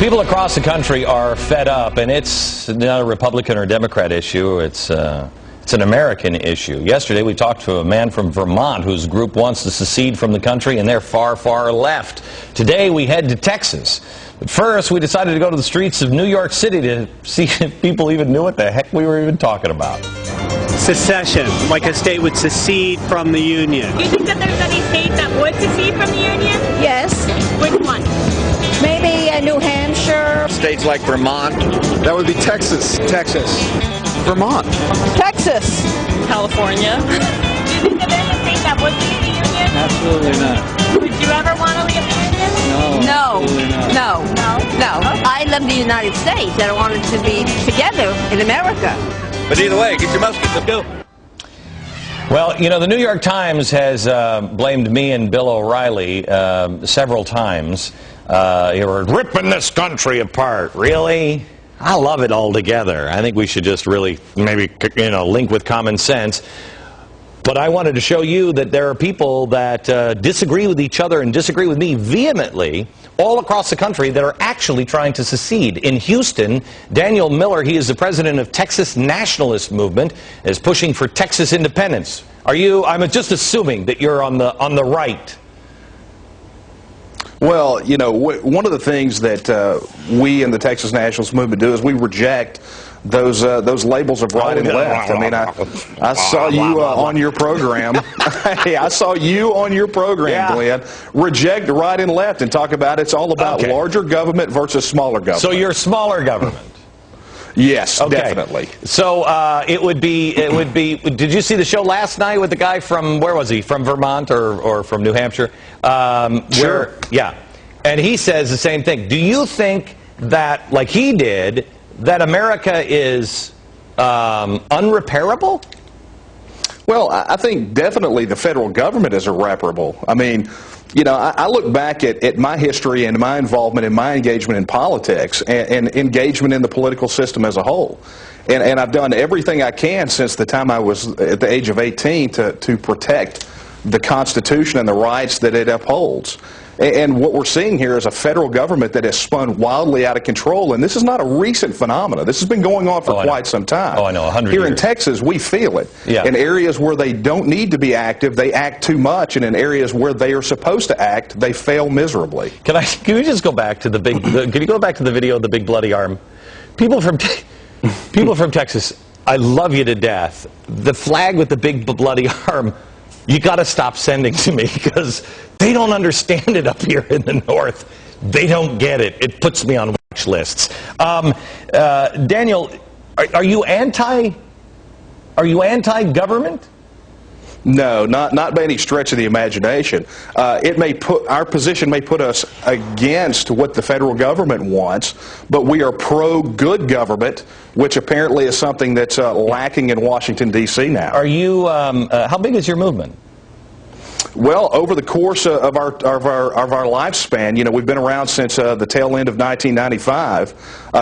People across the country are fed up, and it's not a Republican or Democrat issue. It's an American issue. Yesterday, we talked to a man from Vermont whose group wants to secede from the country, and they're far, far left. Today, we head to Texas. But first, we decided to go to the streets of New York City to see if people even knew what the heck we were even talking about. Secession, like a state would secede from the Union. Do you think that there's any state that would secede from the Union? Yes. Which one? Maybe New Hampshire. States like Vermont. That would be Texas. Texas. Vermont. Texas. California. Do you think that there's a state that would leave the Union? Absolutely not. Would you ever want to leave the Union? No. Absolutely not. No. Okay. I love the United States and I want it to be together in America. But either way, get your muskets, let's go. Well, you know, the New York Times has blamed me and Bill O'Reilly several times. You were ripping this country apart. Really? I love it all together. I think we should just really maybe, link with common sense. But I wanted to show you that there are people that disagree with each other and disagree with me vehemently all across the country that are actually trying to secede. In Houston, Daniel Miller, he is the president of Texas Nationalist movement, is pushing for Texas independence. I'm just assuming that you're on the right. Well, one of the things that we in the Texas Nationalist movement do is we reject those labels of right and left. I mean, I saw you on your program. Hey, I saw you on your program, Glenn. Reject right and left and talk about it's all about larger government versus smaller government. So you're smaller government. Yes, definitely. So it would be. Did you see the show last night with the guy from, where was he? From Vermont or from New Hampshire? Sure. Yeah. And he says the same thing. Do you think that, like he did, that America is unrepairable? Well, I think definitely the federal government is irreparable. I mean, I look back at my history and my involvement and my engagement in politics and engagement in the political system as a whole. And I've done everything I can since the time I was at the age of 18 to protect the Constitution and the rights that it upholds. And what we're seeing here is a federal government that has spun wildly out of control, and this is not a recent phenomenon. This has been going on for quite some time. Oh, I know, 100 years. Here in Texas, we feel it. Yeah. In areas where they don't need to be active, they act too much, and in areas where they are supposed to act, they fail miserably. Can we just go back to the big? Can you go back to the video of the big bloody arm? People from Texas, I love you to death. The flag with the big bloody arm, you got to stop sending to me because they don't understand it up here in the north. They don't get it. It puts me on watch lists. Daniel, are you anti-government? No, not by any stretch of the imagination. Our position may put us against what the federal government wants, but we are pro-good government, which apparently is something that's lacking in Washington, D.C. now. Are you? How big is your movement? Well, over the course of our lifespan, we've been around since the tail end of 1995.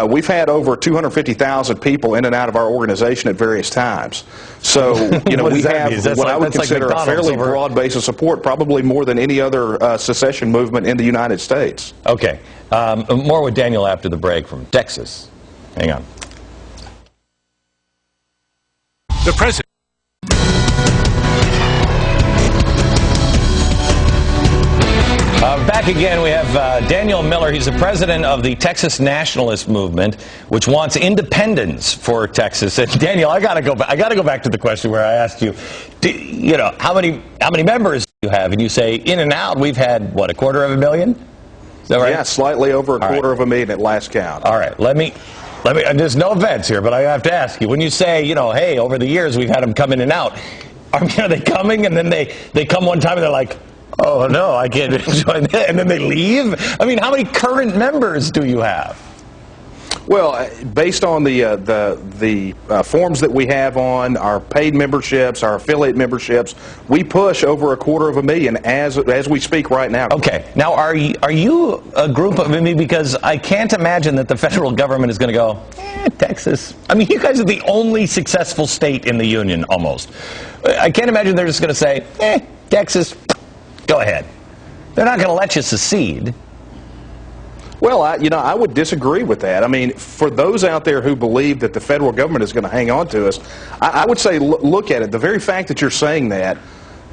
We've had over 250,000 people in and out of our organization at various times. So, we have what I would consider a fairly broad base of support, probably more than any other secession movement in the United States. Okay. More with Daniel after the break from Texas. Hang on. The president. Back again, we have Daniel Miller. He's the president of the Texas Nationalist movement, which wants independence for Texas. And Daniel, I got to go back to the question where I asked you, how many members do you have? And you say, in and out, we've had what, 250,000? Is that right? Yeah, slightly over a quarter of a million at last count. All right, let me. There's no offense here, but I have to ask you. When you say, hey, over the years we've had them come in and out, are they coming and then they come one time and they're like, oh, no, I can't join that, and then they leave? I mean, how many current members do you have? Well, based on the forms that we have on our paid memberships, our affiliate memberships, we push over 250,000 as we speak right now. Okay. Now, are you a group of, because I can't imagine that the federal government is going to go, Texas. I mean, you guys are the only successful state in the union, almost. I can't imagine they're just going to say, Texas, go ahead. They're not going to let you secede. Well, I would disagree with that. I mean, for those out there who believe that the federal government is going to hang on to us, I would say look at it. The very fact that you're saying that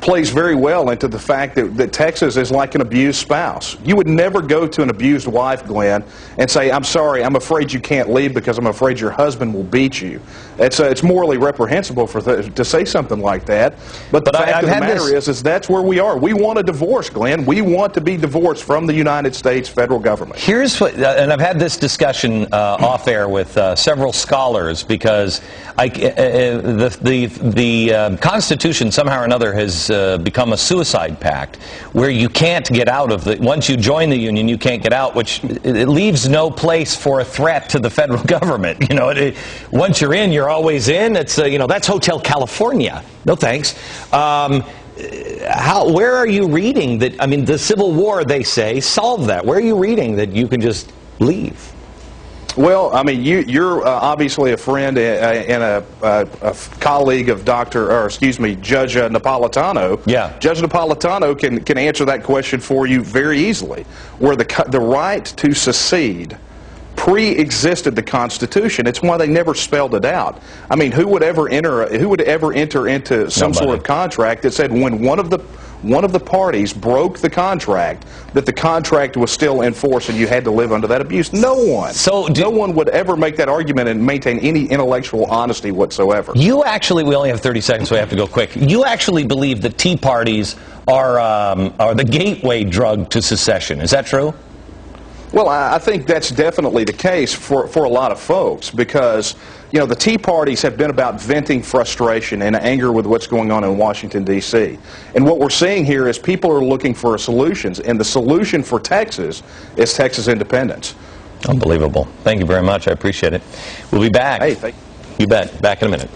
plays very well into the fact that Texas is like an abused spouse. You would never go to an abused wife, Glenn, and say, I'm sorry, I'm afraid you can't leave because I'm afraid your husband will beat you. It's morally reprehensible to say something like that. But the fact of the matter is that's where we are. We want a divorce, Glenn. We want to be divorced from the United States federal government. Here's what, and I've had this discussion off air with several scholars, because the Constitution somehow or another has become a suicide pact, where you can't get out of the, once you join the Union, you can't get out, which it leaves no place for a threat to the federal government. You know, once you're in, you're always in. It's, you know, that's Hotel California. No thanks. Where are you reading that, I mean, the Civil War, they say, solved that. Where are you reading that you can just leave? Well, I mean, you're obviously a friend and a colleague of Judge Napolitano. Yeah. Judge Napolitano can answer that question for you very easily, where the right to secede pre-existed the Constitution. It's why they never spelled it out. I mean, who would ever enter into some sort of contract that said when one of the parties broke the contract, that the contract was still in force and you had to live under that abuse? No one. So no one would ever make that argument and maintain any intellectual honesty whatsoever. You actually, we only have 30 seconds, so we have to go quick. You actually believe that Tea Parties are the gateway drug to secession. Is that true? Well, I think that's definitely the case for a lot of folks, because, you know, the Tea Parties have been about venting frustration and anger with what's going on in Washington, D.C. And what we're seeing here is people are looking for solutions, and the solution for Texas is Texas independence. Unbelievable. Thank you very much. I appreciate it. We'll be back. Hey, thank you. You bet. Back in a minute.